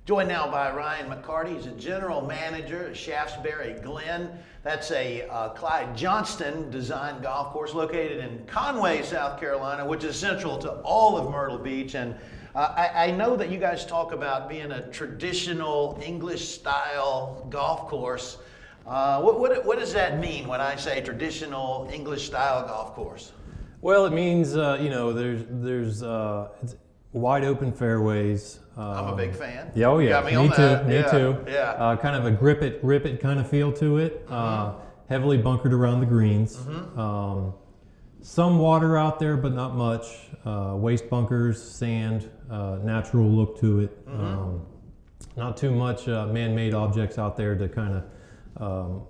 Joined now by Ryan McCarty. He's a general manager at Shaftesbury Glen. That's a Clyde Johnston designed golf course located in Conway, South Carolina, which is central to all of Myrtle Beach. And I know that you guys talk about being a traditional English style golf course. What does that mean when I say traditional English style golf course? Well, it means there's it's wide open fairways. I'm a big fan. Yeah, oh yeah, me too. Me yeah, too. Yeah. Kind of a grip it kind of feel to it. Heavily bunkered around the greens. Some water out there, but not much. Waste bunkers, sand, natural look to it. Not too much man-made objects out there to kind of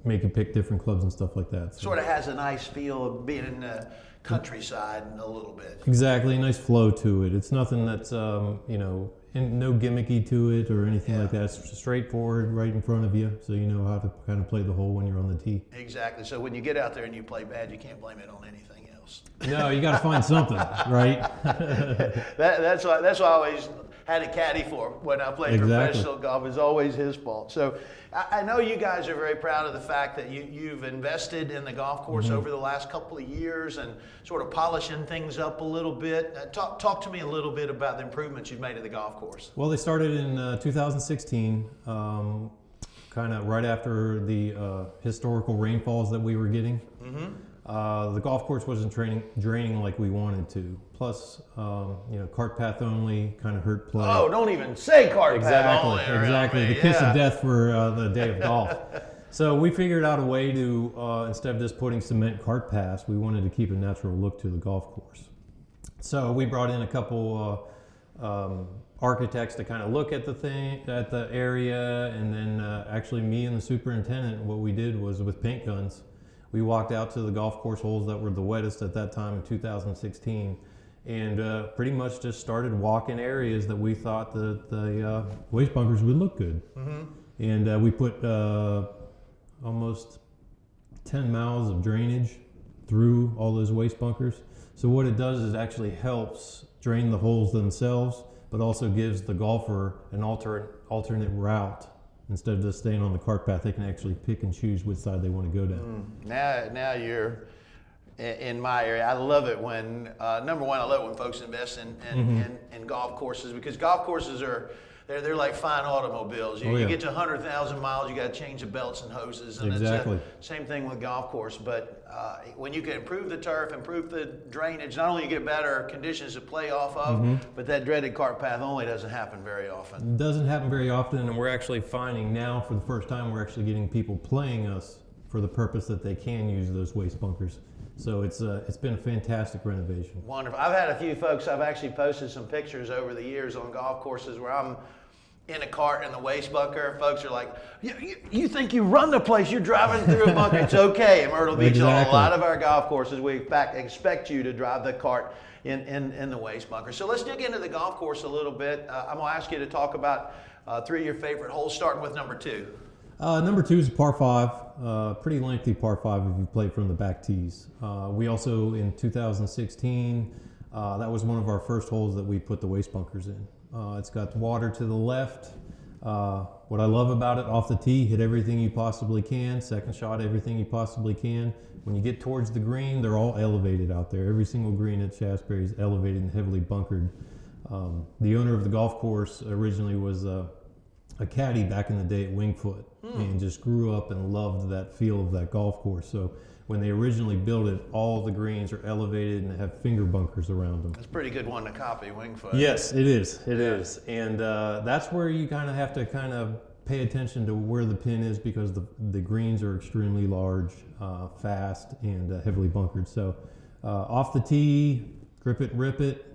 make you pick different clubs and stuff like that. So. Sort of has a nice feel of being in the countryside a little bit. Exactly, nice flow to it. It's nothing that's no gimmicky to it or anything like that. It's straightforward, right in front of you, so you know how to kind of play the hole when you're on the tee. Exactly. So when you get out there and you play bad, you can't blame it on anything else. No, you got to find something, right? That's why I always had a caddy for when I played professional golf. It's always his fault. So I know you guys are very proud of the fact that you've invested in the golf course over the last couple of years and sort of polishing things up a little bit. Talk to me a little bit about the improvements you've made to the golf course. Well, they started in 2016, kind of right after the historical rainfalls that we were getting. The golf course wasn't draining like we wanted to. Plus, cart path only kind of hurt play. Oh, don't even say cart path only. Exactly. The kiss of death for the day of golf. So we figured out a way to, instead of just putting cement cart paths, we wanted to keep a natural look to the golf course. So we brought in a couple architects to kind of look at the area, and then actually me and the superintendent, what we did was with paint guns, we walked out to the golf course holes that were the wettest at that time in 2016, and pretty much just started walking areas that we thought that the waste bunkers would look good. And we put almost 10 miles of drainage through all those waste bunkers. So what it does is it actually helps drain the holes themselves, but also gives the golfer an alternate route. Instead of just staying on the cart path, they can actually pick and choose which side they want to go down. Now you're in my area. I love it when, number one, I love it when folks invest in golf courses, because golf courses they're like fine automobiles. You get to 100,000 miles, you got to change the belts and hoses. And exactly. It's same thing with golf course. But when you can improve the turf, improve the drainage, not only you get better conditions to play off of, but that dreaded cart path only doesn't happen very often. It doesn't happen very often, and we're actually finding now for the first time we're actually getting people playing us for the purpose that they can use those waste bunkers. So it's been a fantastic renovation. Wonderful. I've had a few folks, I've actually posted some pictures over the years on golf courses where I'm in a cart in the waste bunker. Folks are like, you think you run the place, you're driving through a bunker. It's okay in Myrtle Beach. On a lot of our golf courses, we in fact expect you to drive the cart in the waste bunker. So let's dig into the golf course a little bit. I'm going to ask you to talk about three of your favorite holes, starting with number 2. Number 2 is a par 5, pretty lengthy par 5 if you play from the back tees. We also, in 2016, that was one of our first holes that we put the waste bunkers in. It's got water to the left. What I love about it, off the tee, hit everything you possibly can. Second shot, everything you possibly can. When you get towards the green, they're all elevated out there. Every single green at Shaftesbury is elevated and heavily bunkered. The owner of the golf course originally was a caddy back in the day at Wingfoot, and just grew up and loved that feel of that golf course. So when they originally built it, all the greens are elevated and have finger bunkers around them. That's a pretty good one to copy, Wingfoot. Yes, it is. It is. And that's where you kind of have to kind of pay attention to where the pin is, because the greens are extremely large, fast, and heavily bunkered. So off the tee, grip it, rip it.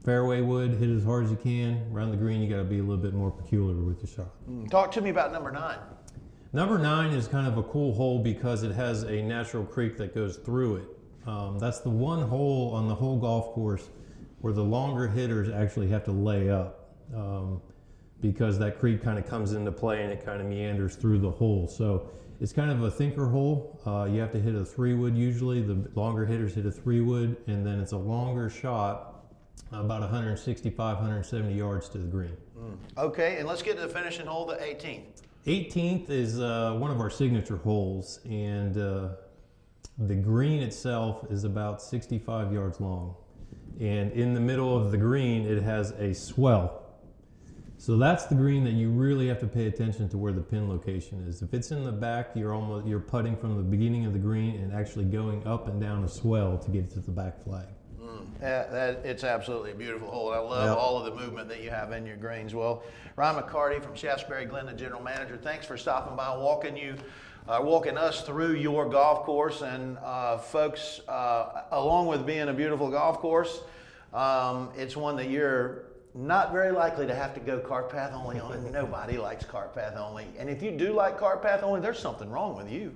Fairway wood, hit it as hard as you can. Around the green, you got to be a little bit more peculiar with your shot. Talk to me about number 9. Number 9 is kind of a cool hole because it has a natural creek that goes through it. That's the one hole on the whole golf course where the longer hitters actually have to lay up, because that creek kind of comes into play and it kind of meanders through the hole. So it's kind of a thinker hole. You have to hit a 3-wood usually. The longer hitters hit a 3-wood, and then it's a longer shot about 165, 170 yards to the green. Okay, and let's get to the finishing hole, the 18th. 18th is one of our signature holes, and the green itself is about 65 yards long. And in the middle of the green, it has a swell. So that's the green that you really have to pay attention to where the pin location is. If it's in the back, you're putting from the beginning of the green and actually going up and down a swell to get to the back flag. It's absolutely a beautiful hole. I love all of the movement that you have in your greens. Well, Ryan McCarty from Shaftesbury Glen, the general manager, thanks for stopping by and walking us through your golf course. And folks, along with being a beautiful golf course, it's one that you're not very likely to have to go cart path only on, and nobody likes cart path only. And if you do like cart path only, there's something wrong with you.